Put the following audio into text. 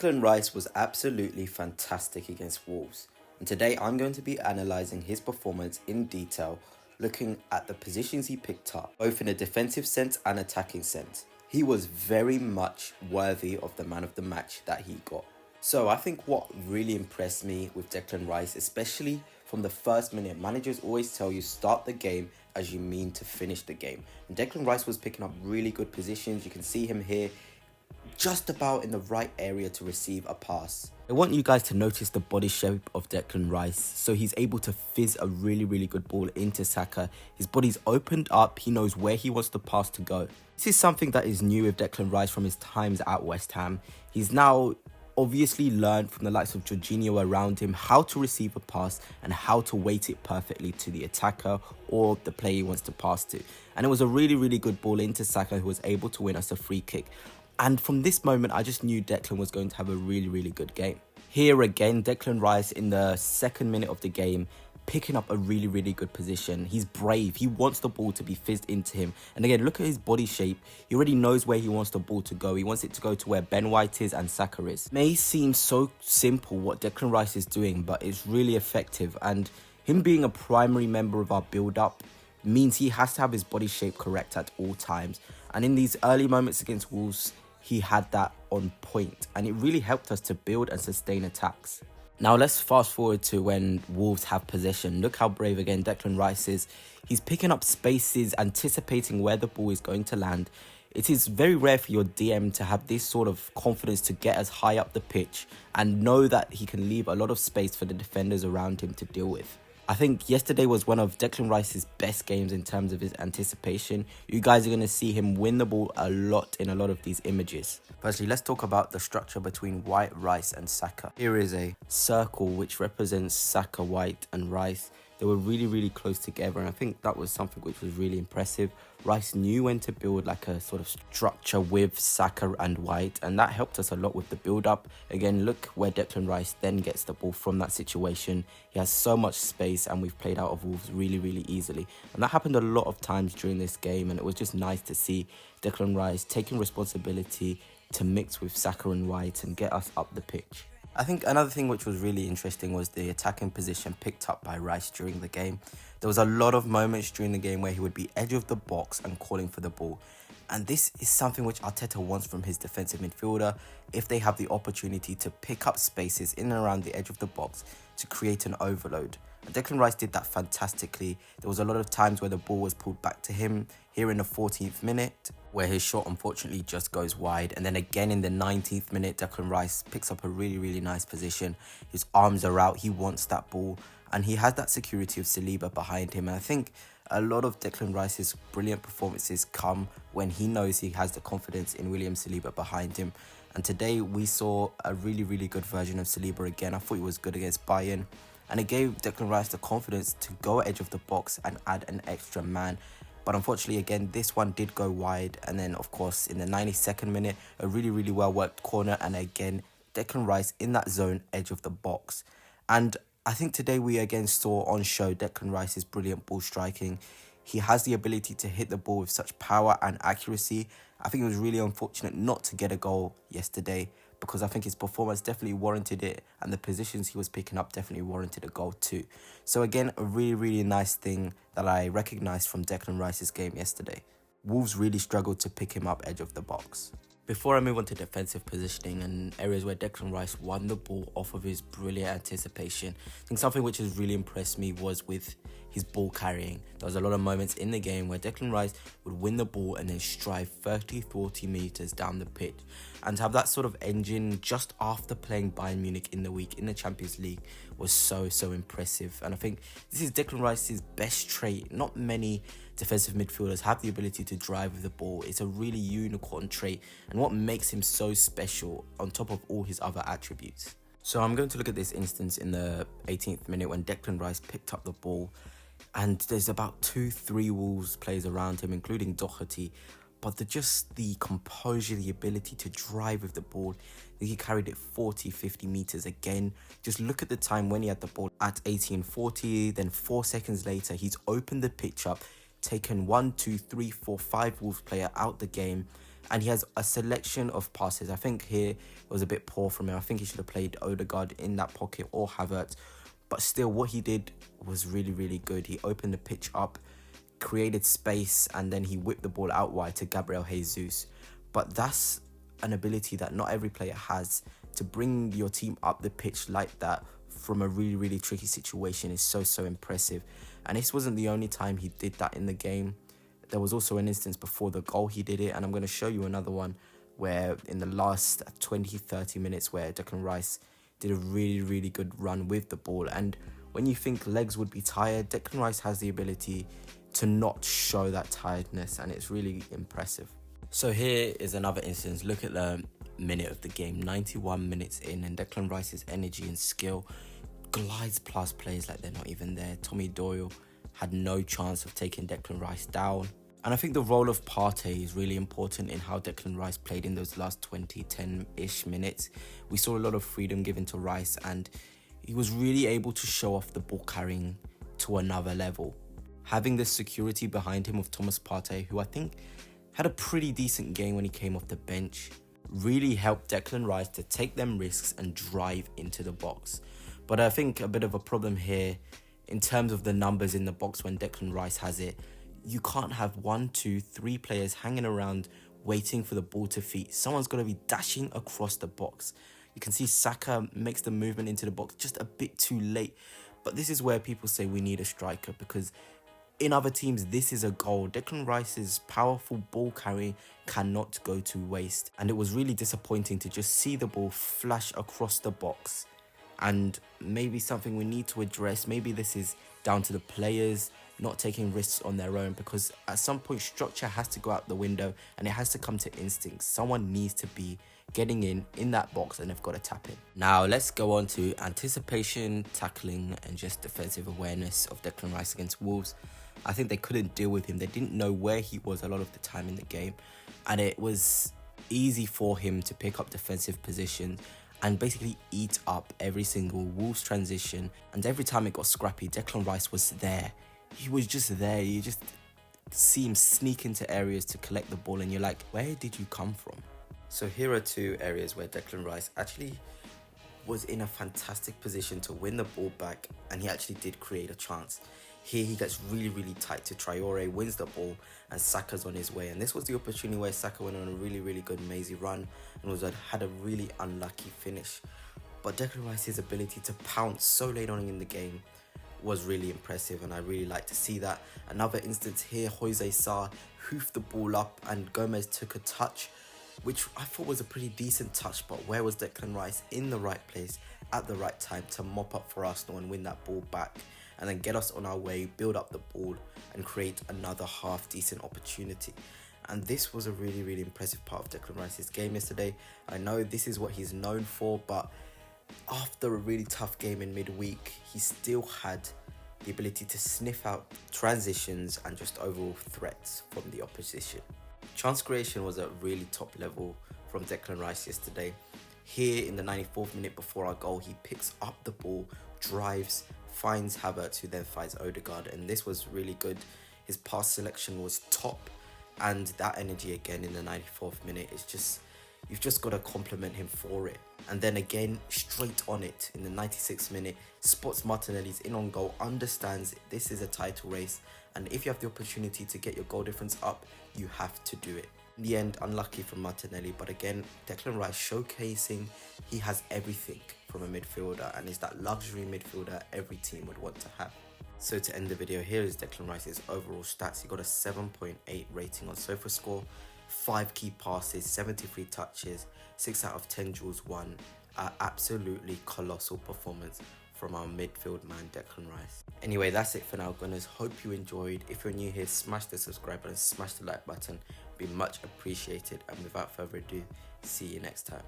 Declan Rice was absolutely fantastic against Wolves, and today I'm going to be analysing his performance in detail, looking at the positions he picked up, both in a defensive sense and attacking sense. He was very much worthy of the man of the match that he got. So I think what really impressed me with Declan Rice, especially from the first minute, managers always tell you start the game as you mean to finish the game. And Declan Rice was picking up really good positions. You can see him here just about in the right area to receive a pass. I want you guys to notice the body shape of Declan Rice. So he's able to fizz a really good ball into Saka. His body's opened up, he knows where he wants the pass to go. This is something that is new with Declan Rice from his times at West Ham. He's now obviously learned from the likes of Jorginho around him how to receive a pass and how to weight it perfectly to the attacker or the player he wants to pass to. And it was a really good ball into Saka, who was able to win us a free kick. And from this moment, I just knew Declan was going to have a really good game. Here again, Declan Rice in the second minute of the game, picking up a really good position. He's brave. He wants the ball to be fizzed into him. And again, look at his body shape. He already knows where he wants the ball to go. He wants it to go to where Ben White is and Saka is. It may seem so simple what Declan Rice is doing, but it's really effective. And him being a primary member of our build-up means he has to have his body shape correct at all times. And in these early moments against Wolves, he had that on point, and it really helped us to build and sustain attacks. Now let's fast forward to when Wolves have possession. Look how brave again Declan Rice is. He's picking up spaces, anticipating where the ball is going to land. It is very rare for your DM to have this sort of confidence to get as high up the pitch and know that he can leave a lot of space for the defenders around him to deal with. I think yesterday was one of Declan Rice's best games in terms of his anticipation. You guys are going to see him win the ball a lot in a lot of these images. Firstly, let's talk about the structure between White, Rice and Saka. Here is a circle which represents Saka, White and Rice. They were really close together, and I think that was something which was really impressive. Rice knew when to build like a sort of structure with Saka and White, and that helped us a lot with the build-up. Again, look where Declan Rice then gets the ball from that situation. He has so much space, and we've played out of Wolves really easily. And that happened a lot of times during this game, and it was just nice to see Declan Rice taking responsibility to mix with Saka and White and get us up the pitch. I think another thing which was really interesting was the attacking position picked up by Rice during the game. There was a lot of moments during the game where he would be edge of the box and calling for the ball. And this is something which Arteta wants from his defensive midfielder if they have the opportunity to pick up spaces in and around the edge of the box to create an overload. And Declan Rice did that fantastically. There was a lot of times where the ball was pulled back to him. Here in the 14th minute, where his shot unfortunately just goes wide. And then again in the 19th minute, Declan Rice picks up a really nice position. His arms are out. He wants that ball. And he has that security of Saliba behind him. And I think a lot of Declan Rice's brilliant performances come when he knows he has the confidence in William Saliba behind him. And today we saw a really good version of Saliba again. I thought he was good against Bayern. And it gave Declan Rice the confidence to go edge of the box and add an extra man. But unfortunately, again, this one did go wide. And then, of course, in the 92nd minute, a really well-worked corner. And again, Declan Rice in that zone, edge of the box. And I think today we again saw on show Declan Rice's brilliant ball striking. He has the ability to hit the ball with such power and accuracy. I think it was really unfortunate not to get a goal yesterday, because I think his performance definitely warranted it, and the positions he was picking up definitely warranted a goal too. So again, a really nice thing that I recognised from Declan Rice's game yesterday. Wolves really struggled to pick him up edge of the box. Before I move on to defensive positioning and areas where Declan Rice won the ball off of his brilliant anticipation, I think something which has really impressed me was with his ball carrying. There was a lot of moments in the game where Declan Rice would win the ball and then strive 30-40 metres down the pitch. And to have that sort of engine just after playing Bayern Munich in the week in the Champions League was so impressive. And I think this is Declan Rice's best trait. Not many defensive midfielders have the ability to drive with the ball. It's a really unicorn trait, and what makes him so special on top of all his other attributes. So I'm going to look at this instance in the 18th minute when Declan Rice picked up the ball, and there's about 2-3 Wolves players around him, including Doherty. But the composure, the ability to drive with the ball, he carried it 40-50 metres again. Just look at the time when he had the ball at 18:40, then 4 seconds later, he's opened the pitch up, taken 1, 2, 3, 4, 5 Wolves player out the game, and he has a selection of passes. I think here it was a bit poor from him. I think he should have played Odegaard in that pocket or Havertz, but still what he did was really, really good. He opened the pitch up, created space, and then he whipped the ball out wide to Gabriel Jesus. But that's an ability that not every player has. To bring your team up the pitch like that from a really, really tricky situation is so impressive. And this wasn't the only time he did that in the game. There was also an instance before the goal he did it, and I'm going to show you another one where in the last 20-30 minutes where Declan Rice did a really, really good run with the ball. And when you think legs would be tired, Declan Rice has the ability to not show that tiredness, and it's really impressive. So here is another instance. Look at the minute of the game, 91 minutes in, and Declan Rice's energy and skill glides past players like they're not even there. Tommy Doyle had no chance of taking Declan Rice down. And I think the role of Partey is really important in how Declan Rice played in those last 10-ish minutes. We saw a lot of freedom given to Rice, and he was really able to show off the ball carrying to another level. Having the security behind him of Thomas Partey, who I think had a pretty decent game when he came off the bench, really helped Declan Rice to take them risks and drive into the box. But I think a bit of a problem here in terms of the numbers in the box when Declan Rice has it. You can't have 1, 2, 3 players hanging around waiting for the ball to feet. Someone's got to be dashing across the box. You can see Saka makes the movement into the box just a bit too late. But this is where people say we need a striker, because in other teams, this is a goal. Declan Rice's powerful ball carrying cannot go to waste. And it was really disappointing to just see the ball flash across the box. And maybe something we need to address. Maybe this is down to the players not taking risks on their own, because at some point structure has to go out the window and it has to come to instincts. Someone needs to be getting in that box, and they've got to tap in. Now let's go on to anticipation, tackling, and just defensive awareness of Declan Rice against Wolves. I think they couldn't deal with him. They didn't know where he was a lot of the time in the game, and it was easy for him to pick up defensive positions and basically eat up every single Wolves transition. And every time it got scrappy, Declan Rice was there. He was just there. You just see him sneak into areas to collect the ball, and you're like, where did you come from? So here are 2 areas where Declan Rice actually was in a fantastic position to win the ball back, and he actually did create a chance. Here he gets really, really tight to Traore, wins the ball, and Saka's on his way. And this was the opportunity where Saka went on a really, really good mazy run and had a really unlucky finish. But Declan Rice's ability to pounce so late on in the game was really impressive, and I really like to see that. Another instance here, Jose Sarr hoofed the ball up and Gomez took a touch, which I thought was a pretty decent touch, but where was Declan Rice? In the right place at the right time to mop up for Arsenal and win that ball back, and then get us on our way, build up the ball, and create another half-decent opportunity. And this was a really, really impressive part of Declan Rice's game yesterday. I know this is what he's known for, but after a really tough game in midweek, he still had the ability to sniff out transitions and just overall threats from the opposition. Chance creation was at really top level from Declan Rice yesterday. Here in the 94th minute before our goal, he picks up the ball, drives, finds Havertz, who then finds Odegaard, and this was really good. His pass selection was top, and that energy again in the 94th minute is just, you've just got to compliment him for it. And then again, straight on it in the 96th minute, spots Martinelli's in on goal, understands this is a title race, and if you have the opportunity to get your goal difference up, you have to do it. In the end, unlucky from Martinelli, but again, Declan Rice showcasing he has everything from a midfielder, and is that luxury midfielder every team would want to have. So to end the video, here is Declan Rice's overall stats. He got a 7.8 rating on SofaScore, 5 key passes, 73 touches, 6 out of 10 duels won. Absolutely colossal performance from our midfield man Declan Rice. Anyway, that's it for now, Gunners. Hope you enjoyed. If you're new here, smash the subscribe button, smash the like button. Be much appreciated. And without further ado, see you next time.